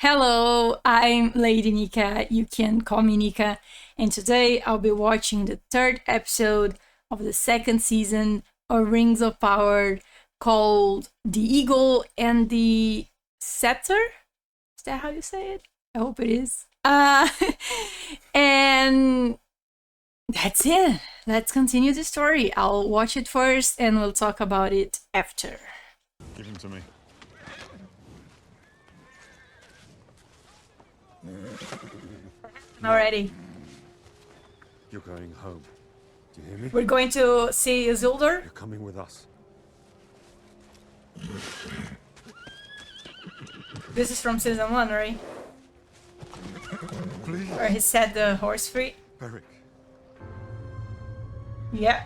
Hello, I'm Lady Nika. You can call me Nika. And today I'll be watching the third episode of the second season of Rings of Power called The Eagle and the Sceptre. Is that how you say it? I hope it is. And that's it. Let's continue the story. I'll watch it first and we'll talk about it after. Give him to me. Already. You're going home. Do you hear me? We're going to see Isildur. You're coming with us. This is from season 1, right? Please. Where he set the horse free. Beric. Yeah.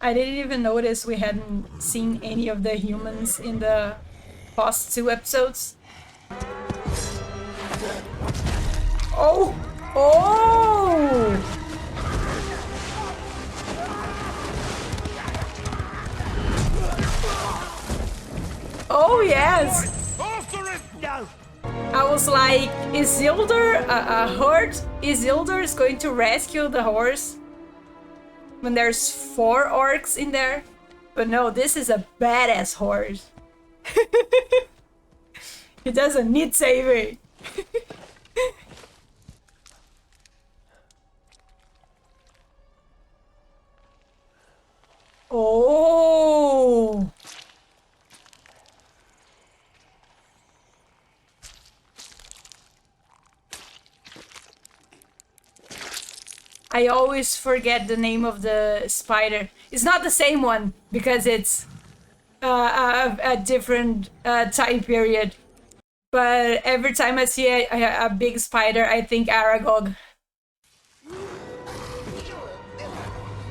I didn't even notice we hadn't seen any of the humans in the past 2 episodes. Oh! Oh! Oh, yes! No! I was like, Isildur, hurt Isildur is going to rescue the horse when there's 4 orcs in there. But no, this is a badass horse. He doesn't need saving. Oh! I always forget the name of the spider. It's not the same one because it's a different time period. But every time I see a big spider, I think Aragog.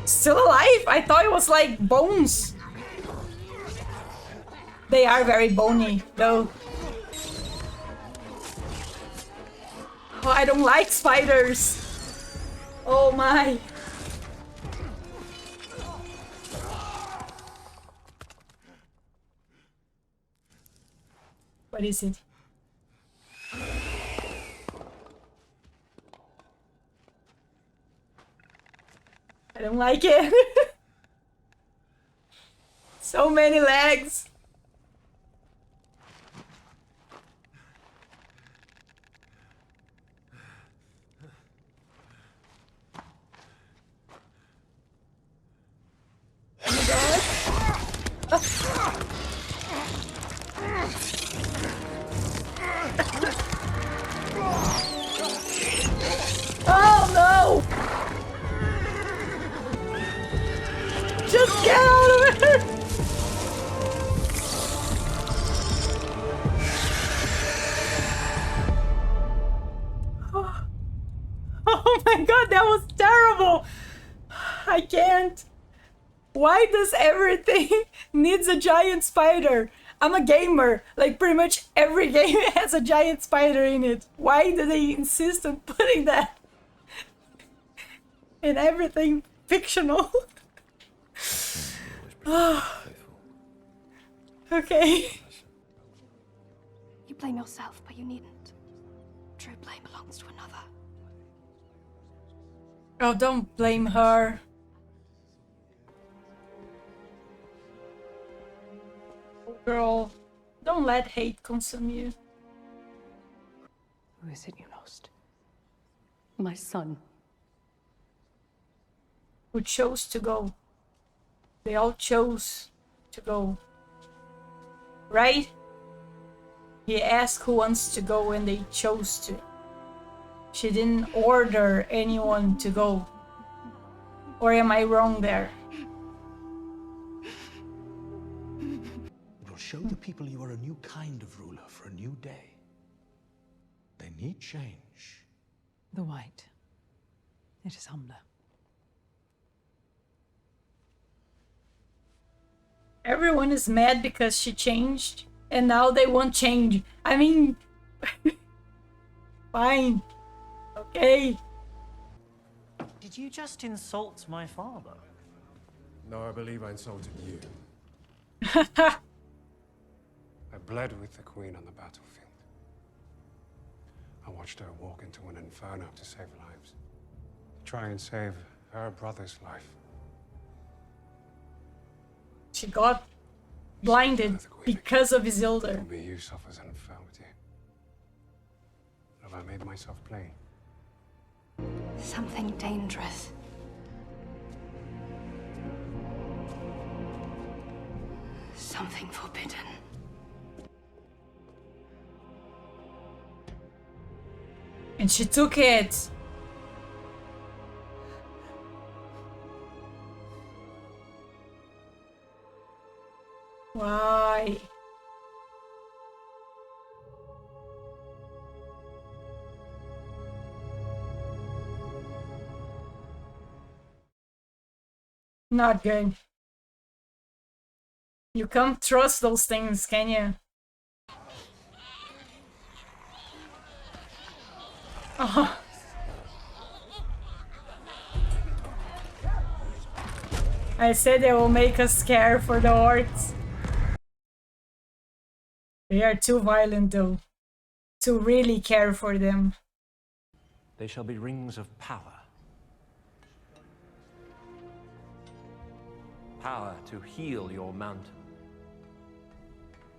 Still alive? I thought it was like bones. They are very bony, though. Oh, I don't like spiders. Oh my. What is it? I don't like it. So many legs. Oh my god. Oh no! Just get out of it! Oh my god, that was terrible! I can't. Why does everything needs a giant spider? I'm a gamer. Like pretty much every game has a giant spider in it. Why do they insist on putting that in everything fictional? Okay. You blame yourself, but you needn't. True blame belongs to another. Oh, don't blame her. Oh, girl, don't let hate consume you. Who is it you lost? My son. Who chose to go. They all chose to go. Right? He asked who wants to go and they chose to. She didn't order anyone to go. Or am I wrong there? It will show the people you are a new kind of ruler for a new day. They need change. The white. It is humbler. Everyone is mad because she changed, and now they won't change. I mean, fine. Okay. Did you just insult my father? No, I believe I insulted you. I bled with the Queen on the battlefield. I watched her walk into an inferno to save lives. Try and save her brother's life. She got blinded because of Isildur. Maybe you suffers an infirmity. Have I made myself plain? Something dangerous. Something forbidden. And she took it. Why? Not good. You can't trust those things, can you? Oh. I said they will make us care for the orcs. They are too violent though, to really care for them. They shall be rings of power. Power to heal your mountain.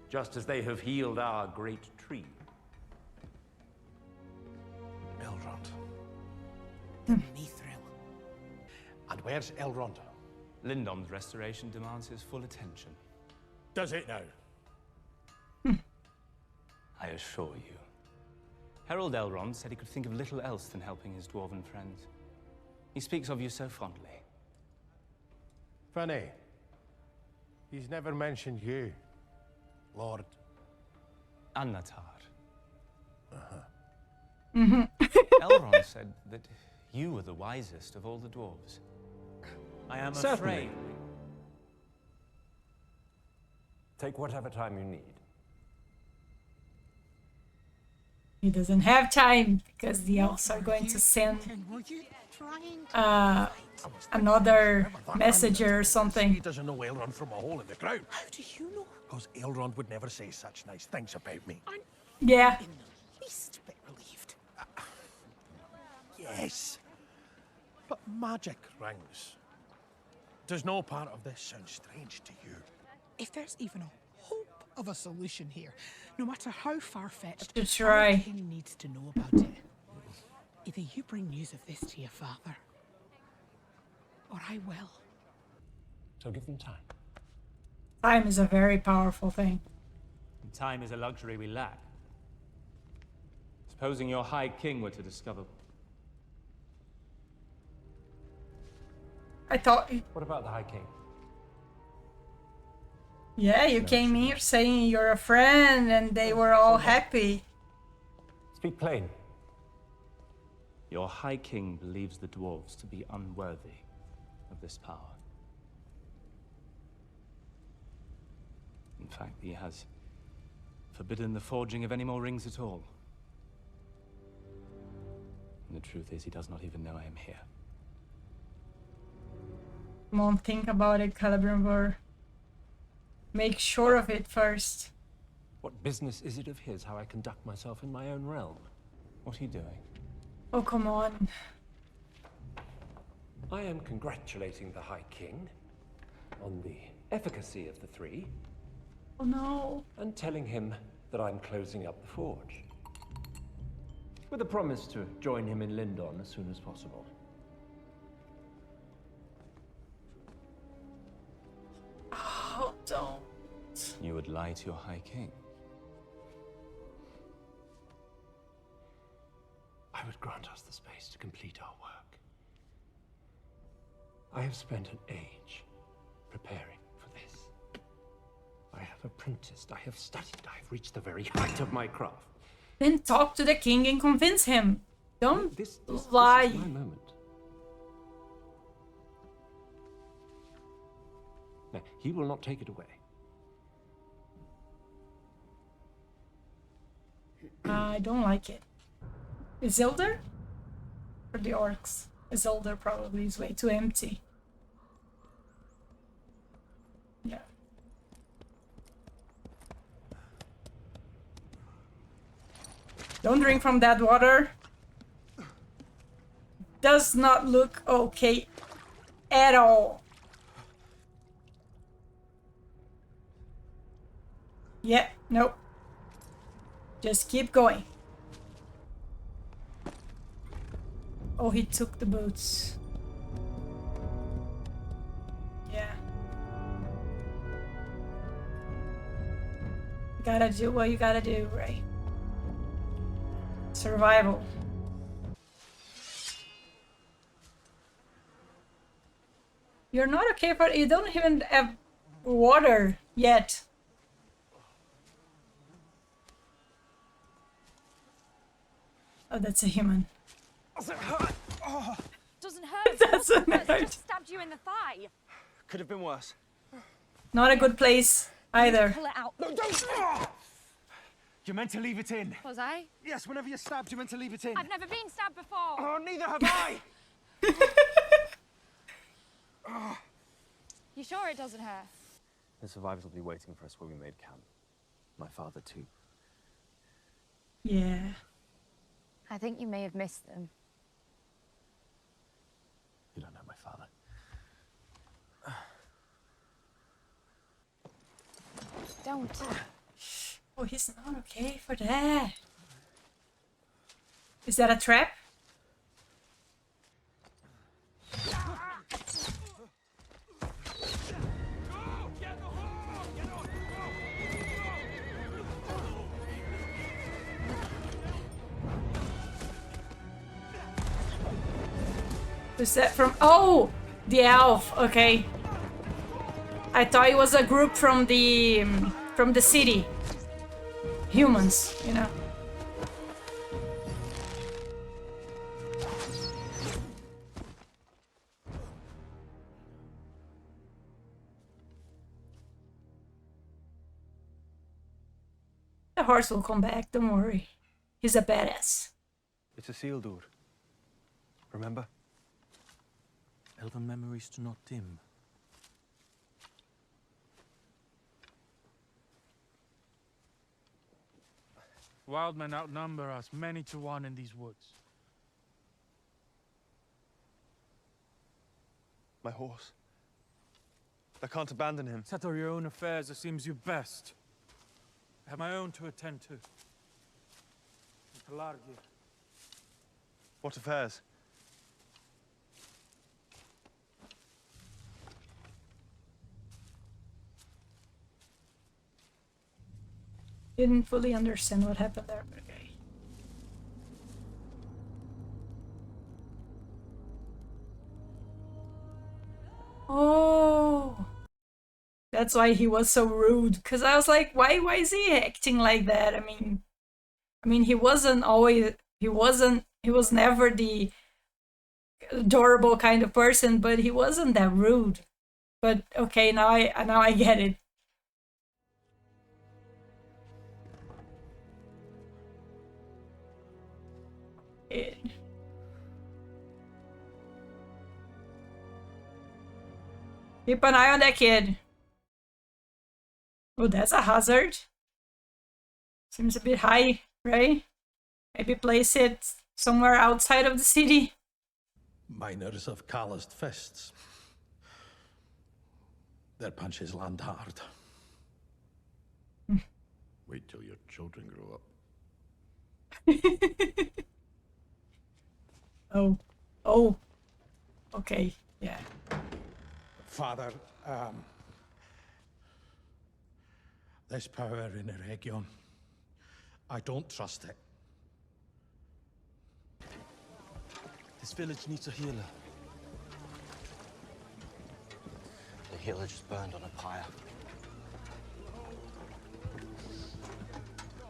Just as they have healed our great tree. Elrond. Mithril. And where's Elrond? Lindon's restoration demands his full attention. Does it now? I assure you. Harold Elrond said he could think of little else than helping his dwarven friends. He speaks of you so fondly. Funny. He's never mentioned you, Lord. Annatar. Elrond said that you were the wisest of all the dwarves. I am Certainly. afraid. Take whatever time you need. He doesn't have time because the elves are going to send another messenger or He something. doesn't know Elrond from a hole in the ground. How do you know? Because Elrond would never say such nice things about me. Yeah. In the least bit relieved. Yes. But magic rings. Does no part of this sound strange to you? If there's even a hope of a solution here, no matter how far-fetched, To try. our king needs to know about it. Either you bring news of this to your father, or I will. So give them time. Time is a very powerful thing. And time is a luxury we lack. Supposing your High King were to discover... I thought, What about the High King? yeah, you came here saying you're a friend and they were all happy. Speak plain. Your High King believes the dwarves to be unworthy of this power. In fact, he has forbidden the forging of any more rings at all. And the truth is, he does not even know I am here. Come on, think about it, Celebrimbor. Make sure of it first. What business is it of his how I conduct myself in my own realm? What are you doing? Oh, come on. I am congratulating the High King on the efficacy of the three, Oh no. and telling him that I'm closing up the forge. With a promise to join him in Lindon as soon as possible. Oh, don't. You would lie to your High King? I would grant us the space to complete our work. I have spent an age preparing for this. I have apprenticed, I have studied, I have reached the very height of my craft. Then talk to the king and convince him. Don't This lie. is my moment. Now, he will not take it away. I don't like it. Isildur? Or the orcs? Isildur probably is way too empty. Yeah. Don't drink from that water. Does not look okay at all. Yeah, nope. Just keep going. Oh, he took the boots. Yeah. You gotta do what you gotta do, right? Survival. You're not okay for you don't even have water yet. Oh, that's a human. Doesn't hurt. Oh. Doesn't hurt. Doesn't hurt. Just stabbed you in the thigh. Could have been worse. Not a good place either. Pull it out. No, don't! You're meant to leave it in. Was I? Yes, whenever you're stabbed, you're meant to leave it in. I've never been stabbed before. Oh, neither have I. You sure it doesn't hurt? The survivors will be waiting for us where we made camp. My father, too. Yeah. I think you may have missed them. You don't know my father. Don't. Oh, he's not okay for that. Is that a trap? Is that from? Oh, the elf. Okay. I thought it was a group from the city. Humans, you know. The horse will come back. Don't worry. He's a badass. It's a seal door. Remember? Elven memories do not dim. Wild men outnumber us many to one in these woods. My horse. I can't abandon him. Settle your own affairs as seems you best. I have my own to attend to. What affairs? Didn't fully understand what happened there, but okay. Oh, that's why he was so rude. Cause I was like, why is he acting like that? I mean, he wasn't always. He was never the adorable kind of person, but he wasn't that rude. But okay, now I get it. Keep an eye on that kid. Oh, that's a hazard. Seems a bit high, right? Maybe place it somewhere outside of the city. Miners have calloused fists. Their punches land hard. Wait till your children grow up. Oh. Okay, yeah. Father, this power in the region, I don't trust it. This village needs a healer. The healer just burned on a pyre.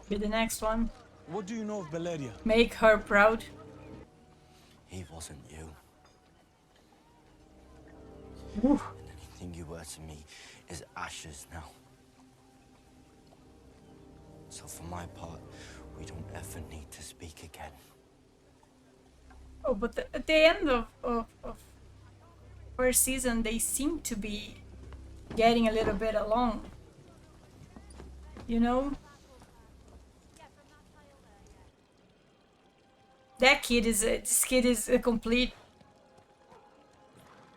Be the next one. What do you know of Belleria? Make her proud. He wasn't you. Ooh. And anything you were to me is ashes now. So for my part, we don't ever need to speak again. Oh, but at the end of first season, they seem to be getting a little bit along. You know? That kid is this kid is a complete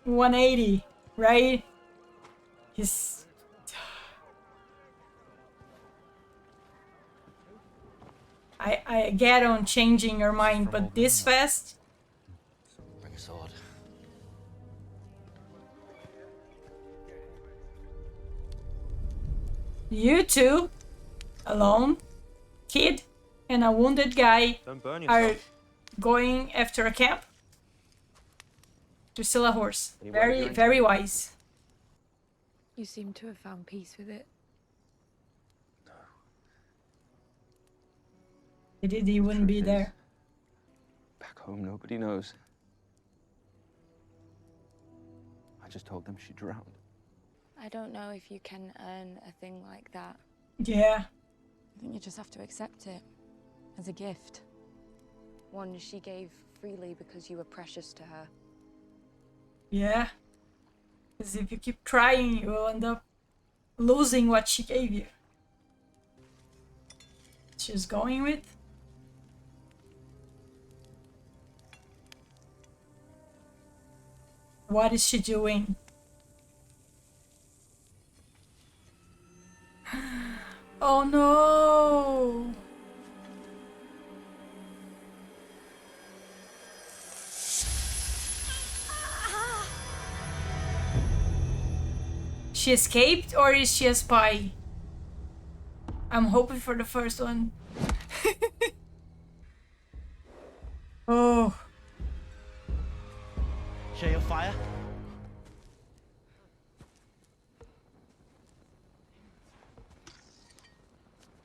180, right? He's I get on changing your mind, but this fast? Bring a sword. You two, alone, kid, and a wounded guy Don't burn are yourself. going after a camp to steal a horse. Any way of Very, doing very so? wise. You seem to have found peace with it. He wouldn't be there. Back home, nobody knows. I just told them she drowned. I don't know if you can earn a thing like that. Yeah. I think you just have to accept it as a gift. One she gave freely because you were precious to her. Yeah. Because if you keep trying, you will end up losing what she gave you. She's going with? What is she doing? Oh no! She escaped, or is she a spy? I'm hoping for the first one. Oh. Share your fire?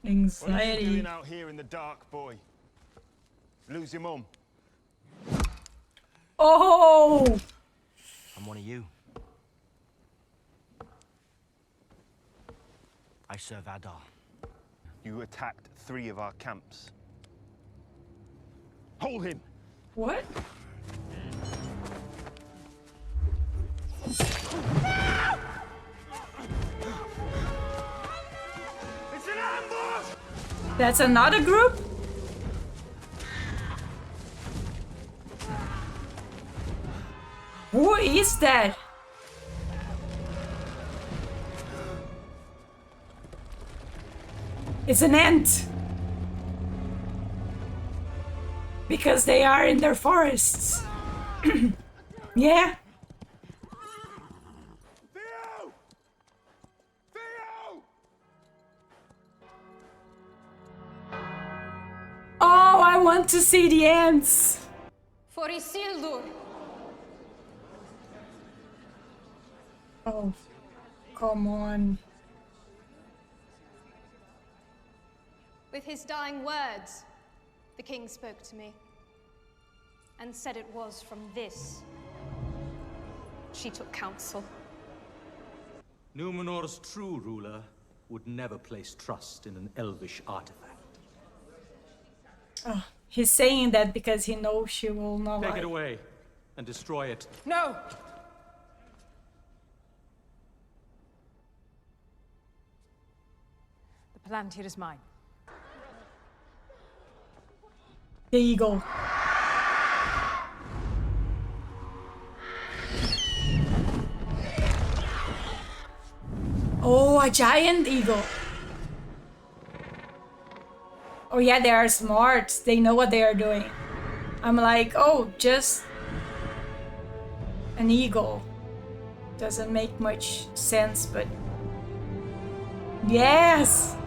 What are you Anxiety. doing out here in the dark, boy? Lose your mum. Oh! I'm one of you. I serve Adar. You attacked 3 of our camps. Hold him! What? It's an ambush! That's another group? Who is that? It's an ant. Because they are in their forests. Yeah. Theo! Theo! Oh, I want to see the ants. For Isildur. Oh, come on. With his dying words, the king spoke to me and said it was from this she took counsel. Numenor's true ruler would never place trust in an elvish artifact. Oh, he's saying that because he knows she will not Take like. it away and destroy it. No! The Palantir is mine. The eagle. Oh, a giant eagle. Oh yeah, they are smart. They know what they are doing. I'm like, oh, just an eagle. Doesn't make much sense, but yes.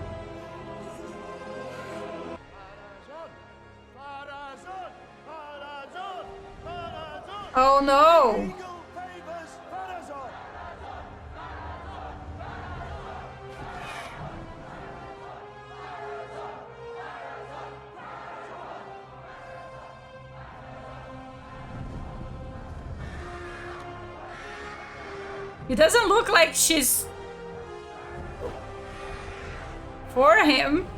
Oh no! It doesn't look like she's for him.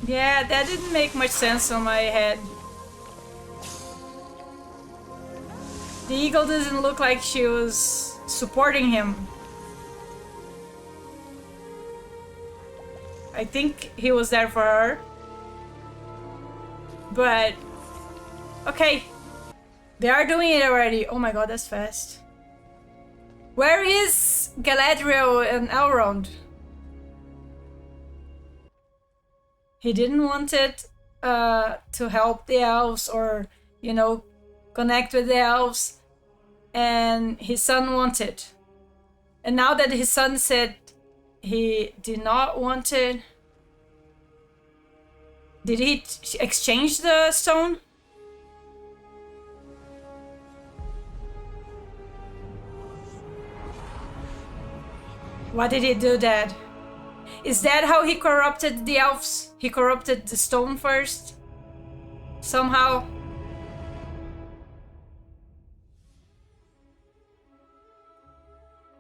Yeah, that didn't make much sense on my head. The eagle doesn't look like she was supporting him. I think he was there for her. But okay, they are doing it already. Oh my god, that's fast. Where is Galadriel and Elrond? He didn't want it to help the elves or, you know, connect with the elves, and his son wanted. And now that his son said he did not want it, did he exchange the stone? Why did he do that? Is that how he corrupted the elves? He corrupted the stone first? Somehow?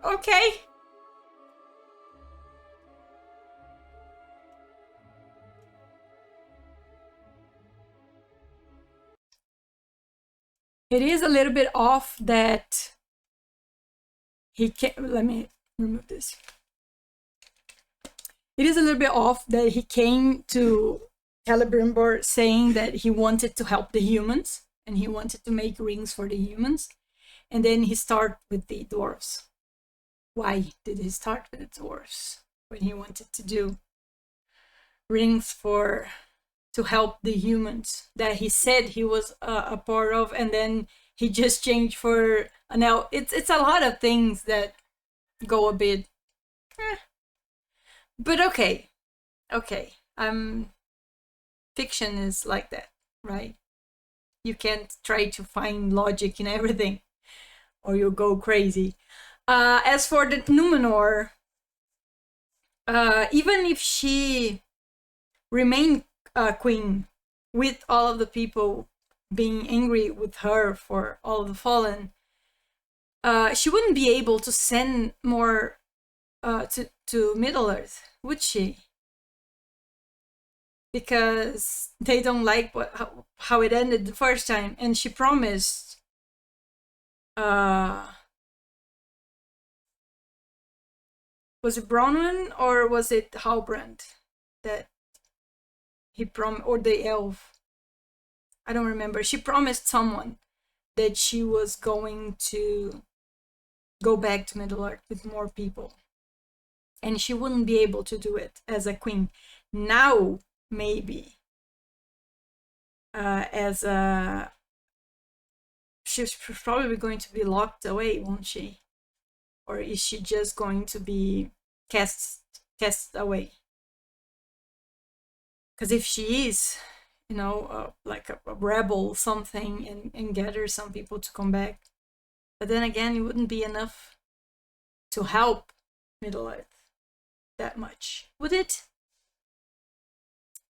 Okay. It is a little bit off that he can't. Let me remove this. It is a little bit off that he came to Celebrimbor saying that he wanted to help the humans and he wanted to make rings for the humans, and then he started with the dwarves. Why did he start with the dwarves when he wanted to do rings to help the humans that he said he was a part of, and then he just changed for an elf? It's a lot of things that go a bit but okay. Fiction is like that, right? You can't try to find logic in everything or you'll go crazy. As for the Numenor, even if she remained queen with all of the people being angry with her for all of the fallen, she wouldn't be able to send more to Middle-earth, would she? Because they don't like how it ended the first time, and she promised was it Bronwyn or was it Halbrand that he promised, or the elf? I don't remember. She promised someone that she was going to go back to Middle-earth with more people, and she wouldn't be able to do it as a queen. Now maybe as a she's probably going to be locked away, won't she? Or is she just going to be cast away? Because if she is, you know, like a rebel something, and gather some people to come back, but then again, it wouldn't be enough to help Middle-earth that much, would it?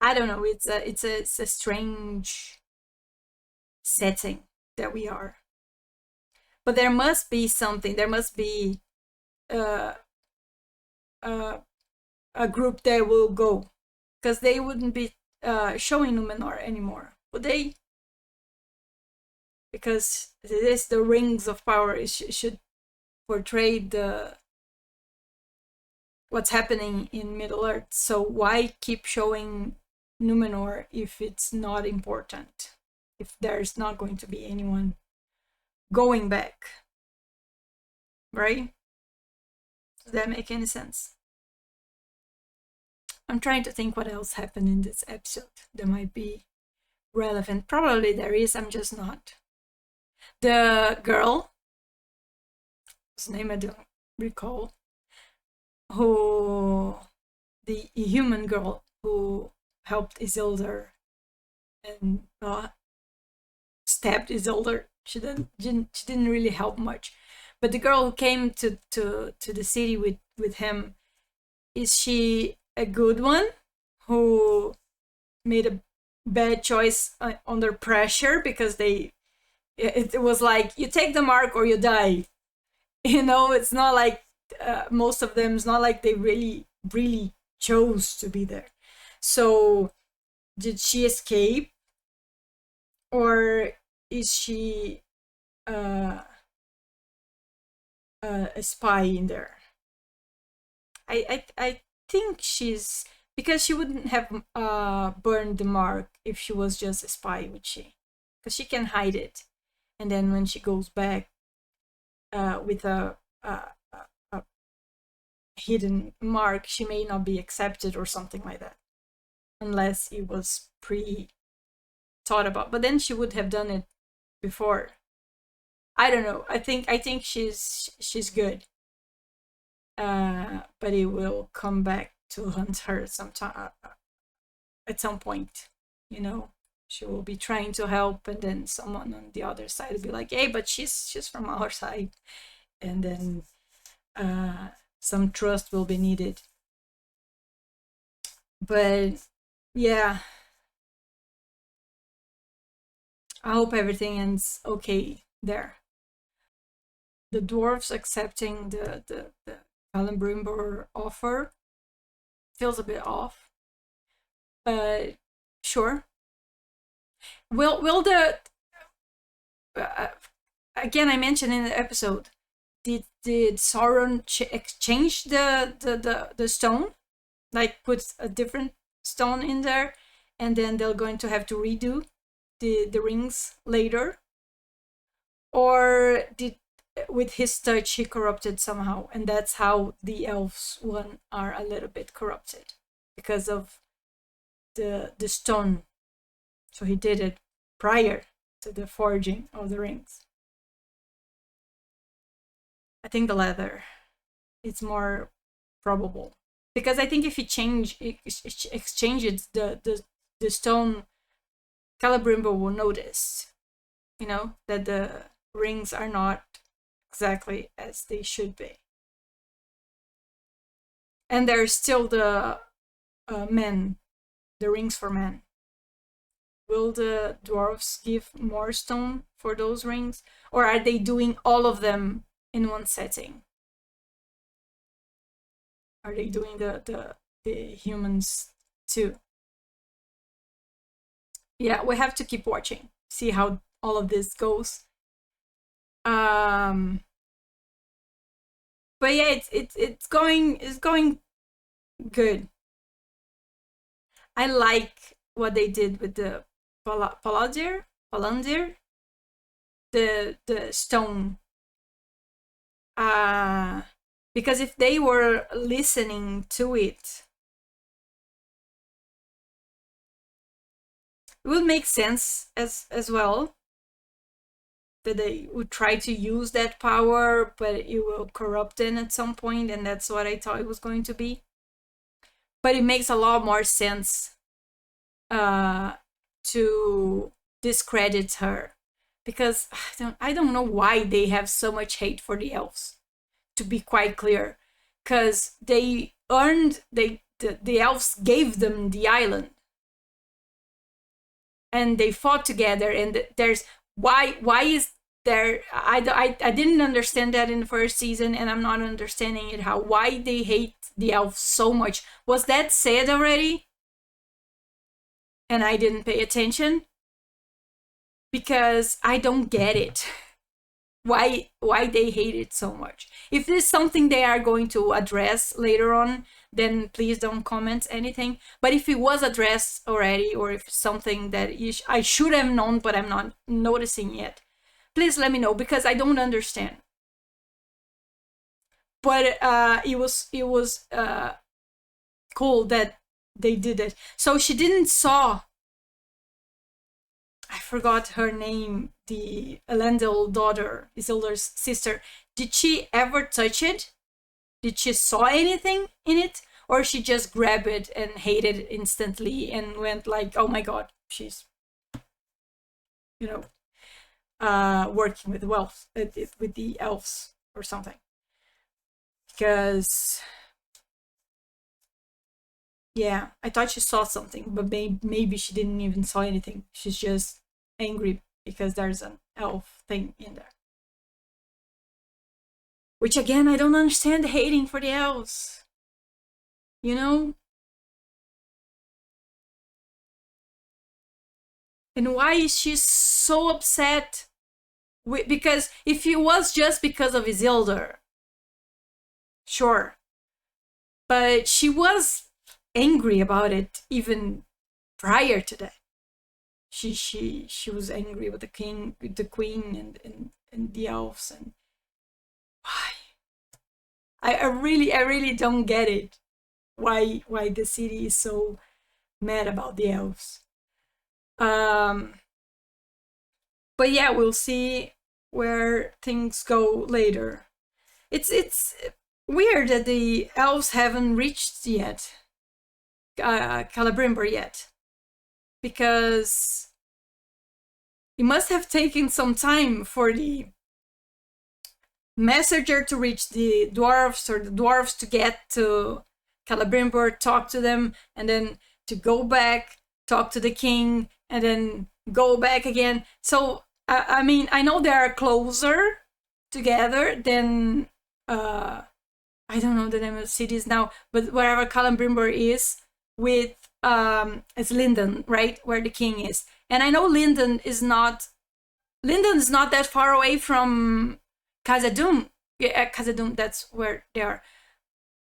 I don't know. It's a strange setting that we are. But there must be something. There must be a group that will go, because they wouldn't be showing Numenor anymore, would they? Because it is the rings of power. It should portray what's happening in Middle-earth. So why keep showing Numenor if it's not important? If there's not going to be anyone going back, right? Does that make any sense? I'm trying to think what else happened in this episode that might be relevant. Probably there is, I'm just not. The girl, whose name I don't recall, the human girl who helped Isildur and stabbed Isildur. She didn't really help much. But the girl who came to the city with him, is she a good one who made a bad choice under pressure? Because it was like, you take the mark or you die. You know, it's not like most of them, it's not like they really chose to be there. So did she escape, or is she a spy in there? I think she's Because she wouldn't have burned the mark if she was just a spy, would she? Because she can hide it, and then when she goes back with a hidden mark, she may not be accepted or something like that, unless it was pre-thought about. But then she would have done it before. I don't know. I think she's good. But it will come back to hunt her sometime at some point. You know, she will be trying to help, and then someone on the other side will be like, "Hey, but she's from our side," and then some trust will be needed. But yeah, I hope everything ends okay there. The dwarves accepting the Celebrimbor offer feels a bit off, but sure. Will the again, I mentioned in the episode, did Sauron exchange the stone, like put a different stone in there, and then they're going to have to redo the rings later, or did with his touch he corrupted somehow, and that's how the elves one are a little bit corrupted because of the stone. So he did it prior to the forging of the rings. I think the latter is more probable, because I think if he exchanges the stone, Celebrimbor will notice, you know, that the rings are not exactly as they should be. And there's still the men, the rings for men. Will the dwarves give more stone for those rings? Or are they doing all of them in one setting? Are they doing the humans too? Yeah, we have to keep watching, see how all of this goes. But yeah, it's going good. I like what they did with the Palantir, the stone. Because if they were listening to it, it would make sense as well that they would try to use that power, but it will corrupt them at some point, and that's what I thought it was going to be. But it makes a lot more sense to discredit her, because I don't know why they have so much hate for the elves, to be quite clear, because they earned the elves gave them the island, and they fought together, and there's why is there I didn't understand that in the first season, and I'm not understanding it, why they hate the elves so much. Was that said already and I didn't pay attention? Because I don't get it. Why they hate it so much. If this is something they are going to address later on, then please don't comment anything. But if it was addressed already, or if it's something that I should have known but I'm not noticing yet, please let me know, because I don't understand. But it was cool that they did it. So she didn't saw, I forgot her name, the Elendil daughter, Isildur's sister. Did she ever touch it? Did she saw anything in it? Or she just grabbed it and hated it instantly and went like, oh my god, she's, you know, working with with the elves or something. Because yeah, I thought she saw something, but maybe she didn't even saw anything. She's just angry because there's an elf thing in there. Which again, I don't understand the hating for the elves. You know? And why is she so upset? Because if it was just because of Isildur, sure. But she was angry about it even prior to that. She was angry with the king, with the queen, and the elves. And why? I really don't get it. Why the city is so mad about the elves. But yeah, we'll see where things go later. It's weird that the elves haven't reached yet, Celebrimbor yet, because it must have taken some time for the messenger to reach the dwarves, or the dwarves to get to Celebrimbor, talk to them, and then to go back, talk to the king, and then go back again. So I mean, I know they are closer together than I don't know the name of the cities now, but wherever Celebrimbor is, with it's Linden, right, where the king is. And I know Linden is not that far away from Khazad-dûm. Yeah, Khazad-dûm, that's where they are.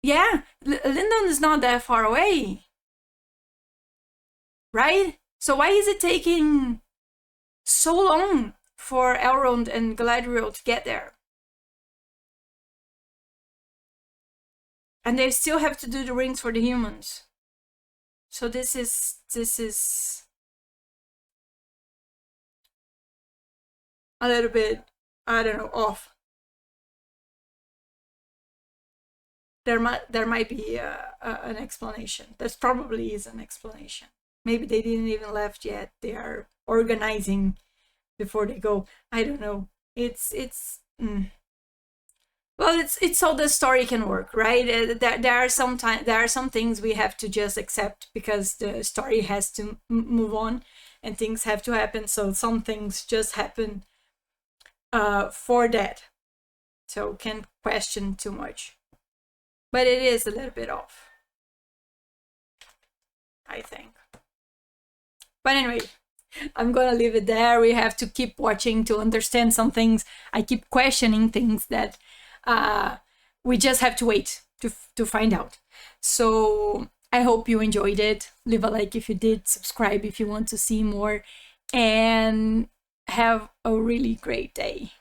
Yeah, Linden is not that far away, right? So why is it taking so long for Elrond and Galadriel to get there? And they still have to do the rings for the humans. So this is a little bit, I don't know, off. There might be an explanation. There probably is an explanation. Maybe they didn't even left yet. They are organizing before they go. I don't know. Well, it's so the story can work, right? There are some things we have to just accept because the story has to move on, and things have to happen. So some things just happen for that. So can't question too much. But it is a little bit off, I think. But anyway, I'm gonna leave it there. We have to keep watching to understand some things. I keep questioning things that we just have to wait to find out. So I hope you enjoyed it. Leave a like if you did, subscribe if you want to see more, and have a really great day.